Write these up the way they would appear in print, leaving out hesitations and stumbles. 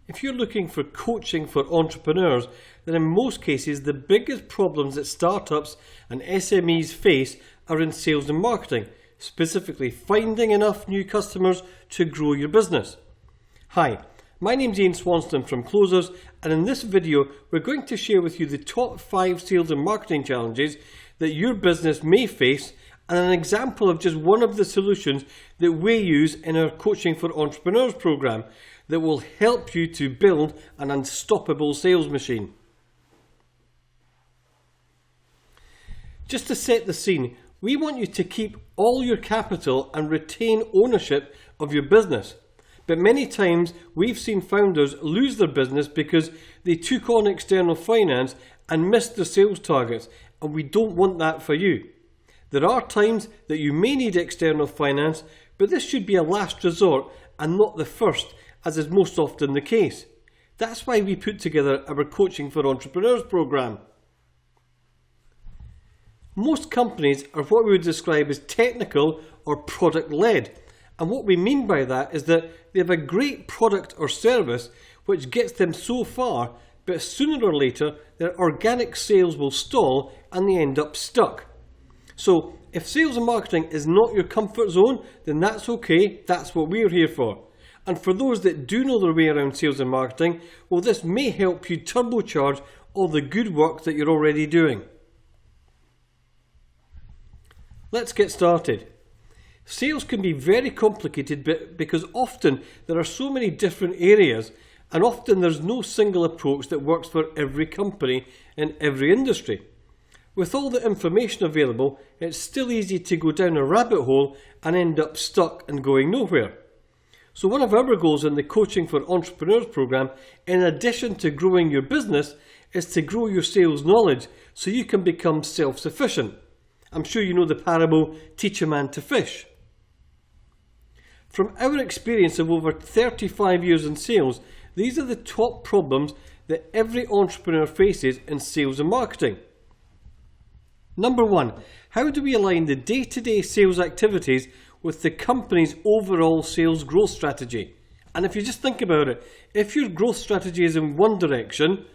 If you're looking for coaching for entrepreneurs, then in most cases the biggest problems that startups and SMEs face are in sales and marketing, specifically finding enough new customers to grow your business. Hi, my name's Ian Swanston from Closers, and in this video we're going to share with you the top 5 sales and marketing challenges that your business may face and an example of just one of the solutions that we use in our Coaching for Entrepreneurs program that will help you to build an unstoppable sales machine. Just to set the scene, we want you to keep all your capital and retain ownership of your business. But many times we've seen founders lose their business because they took on external finance and missed their sales targets, and we don't want that for you. There are times that you may need external finance, but this should be a last resort and not the first, as is most often the case. That's why we put together our Coaching for Entrepreneurs program. Most companies are what we would describe as technical or product-led, and what we mean by that is that they have a great product or service which gets them so far, but sooner or later their organic sales will stall and they end up stuck. So if sales and marketing is not your comfort zone, then that's okay, that's what we're here for. And for those that do know their way around sales and marketing, well, this may help you turbocharge all the good work that you're already doing. Let's get started. Sales can be very complicated because often there are so many different areas, and often there's no single approach that works for every company in every industry. With all the information available, it's still easy to go down a rabbit hole and end up stuck and going nowhere. So one of our goals in the Coaching for Entrepreneurs program, in addition to growing your business, is to grow your sales knowledge so you can become self-sufficient. I'm sure you know the parable, teach a man to fish. From our experience of over 35 years in sales, these are the top problems that every entrepreneur faces in sales and marketing. Number 1, how do we align the day-to-day sales activities with the company's overall sales growth strategy? And if you just think about it, if your growth strategy is in one direction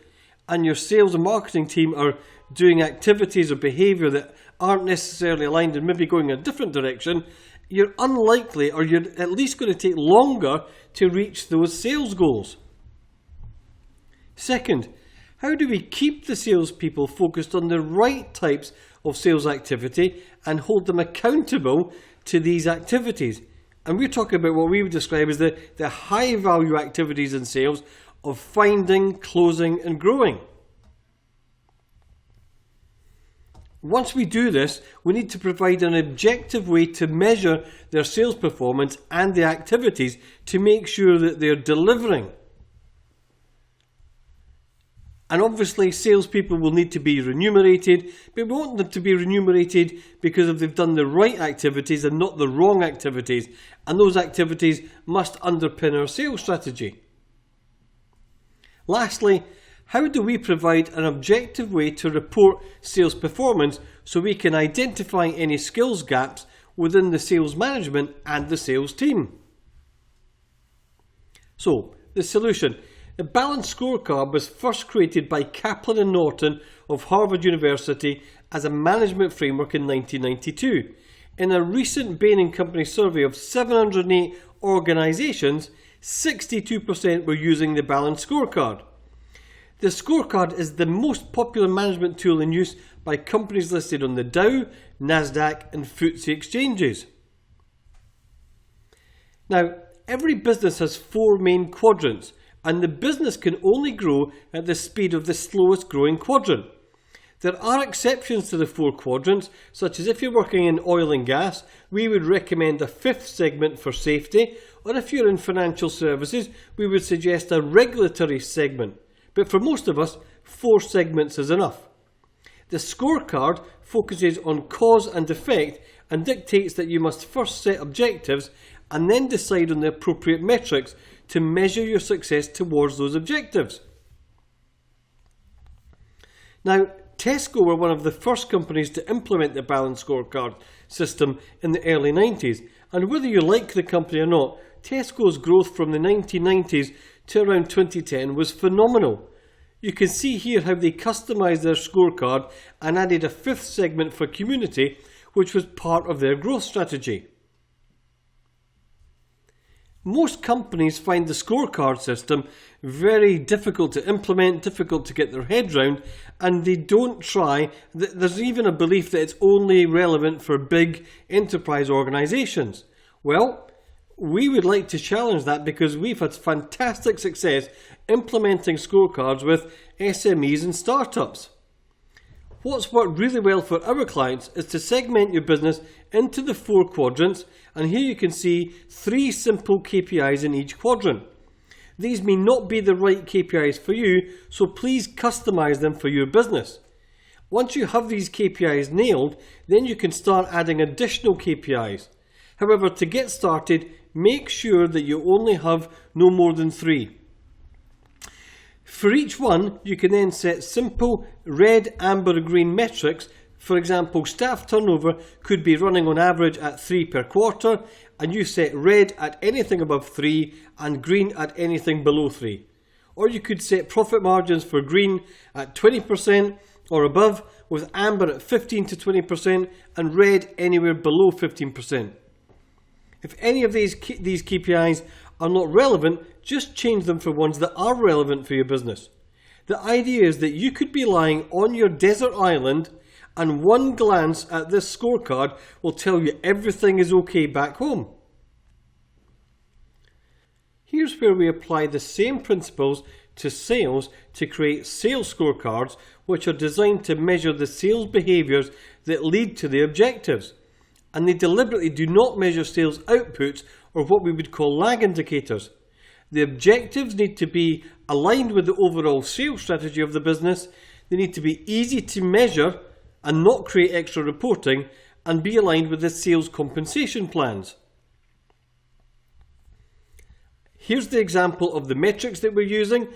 and your sales and marketing team are doing activities or behaviour that aren't necessarily aligned and maybe going a different direction, you're unlikely, or you're at least going to take longer to reach those sales goals. Second, how do we keep the salespeople focused on the right types of sales activity and hold them accountable to these activities? And we're talking about what we would describe as the high value activities in sales of finding, closing and growing. Once we do this, we need to provide an objective way to measure their sales performance and the activities to make sure that they're delivering. And obviously salespeople will need to be remunerated, but we want them to be remunerated because if they've done the right activities and not the wrong activities, and those activities must underpin our sales strategy. Lastly, how do we provide an objective way to report sales performance so we can identify any skills gaps within the sales management and the sales team? So, the solution. The balanced scorecard was first created by Kaplan and Norton of Harvard University as a management framework in 1992. In a recent Bain & Company survey of 708 organisations, 62% were using the balanced scorecard. The scorecard is the most popular management tool in use by companies listed on the Dow, Nasdaq and FTSE exchanges. Now, every business has 4 main quadrants, and the business can only grow at the speed of the slowest growing quadrant. There are exceptions to the 4 quadrants, such as if you're working in oil and gas, we would recommend a 5th segment for safety, or if you're in financial services, we would suggest a regulatory segment. But for most of us, 4 segments is enough. The scorecard focuses on cause and effect and dictates that you must first set objectives and then decide on the appropriate metrics to measure your success towards those objectives. Now, Tesco were one of the first companies to implement the balanced scorecard system in the early 90s, and whether you like the company or not, Tesco's growth from the 1990s to around 2010 was phenomenal. You can see here how they customised their scorecard and added a fifth segment for community, which was part of their growth strategy. Most companies find the scorecard system very difficult to implement, difficult to get their head round, and they don't try. There's even a belief that it's only relevant for big enterprise organisations. Well, we would like to challenge that because we've had fantastic success implementing scorecards with SMEs and startups. What's worked really well for our clients is to segment your business into the 4 quadrants, and here you can see 3 simple KPIs in each quadrant. These may not be the right KPIs for you, so please customize them for your business. Once you have these KPIs nailed, then you can start adding additional KPIs. However, to get started, make sure that you only have no more than 3. For each one, you can then set simple red, amber, green metrics. For example, staff turnover could be running on average at 3 per quarter, and you set red at anything above 3 and green at anything below 3. Or you could set profit margins for green at 20% or above, with amber at 15 to 20% and red anywhere below 15%. If any of these KPIs are not relevant, just change them for ones that are relevant for your business. The idea is that you could be lying on your desert island and one glance at this scorecard will tell you everything is okay back home. Here's where we apply the same principles to sales to create sales scorecards, which are designed to measure the sales behaviours that lead to the objectives. And they deliberately do not measure sales outputs or what we would call lag indicators. The objectives need to be aligned with the overall sales strategy of the business. They need to be easy to measure and not create extra reporting, and be aligned with the sales compensation plans. Here's the example of the metrics that we're using.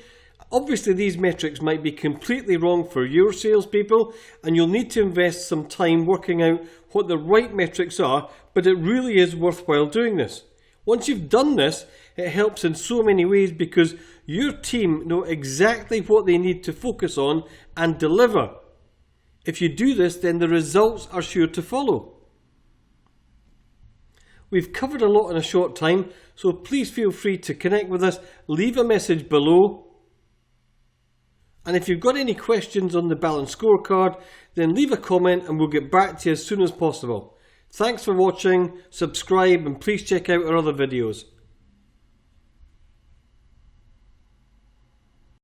Obviously, these metrics might be completely wrong for your salespeople, and you'll need to invest some time working out what the right metrics are, but it really is worthwhile doing this. Once you've done this, it helps in so many ways because your team know exactly what they need to focus on and deliver. If you do this, then the results are sure to follow. We've covered a lot in a short time, so please feel free to connect with us, leave a message below. And if you've got any questions on the balanced scorecard, then leave a comment and we'll get back to you as soon as possible. Thanks for watching, subscribe, and please check out our other videos.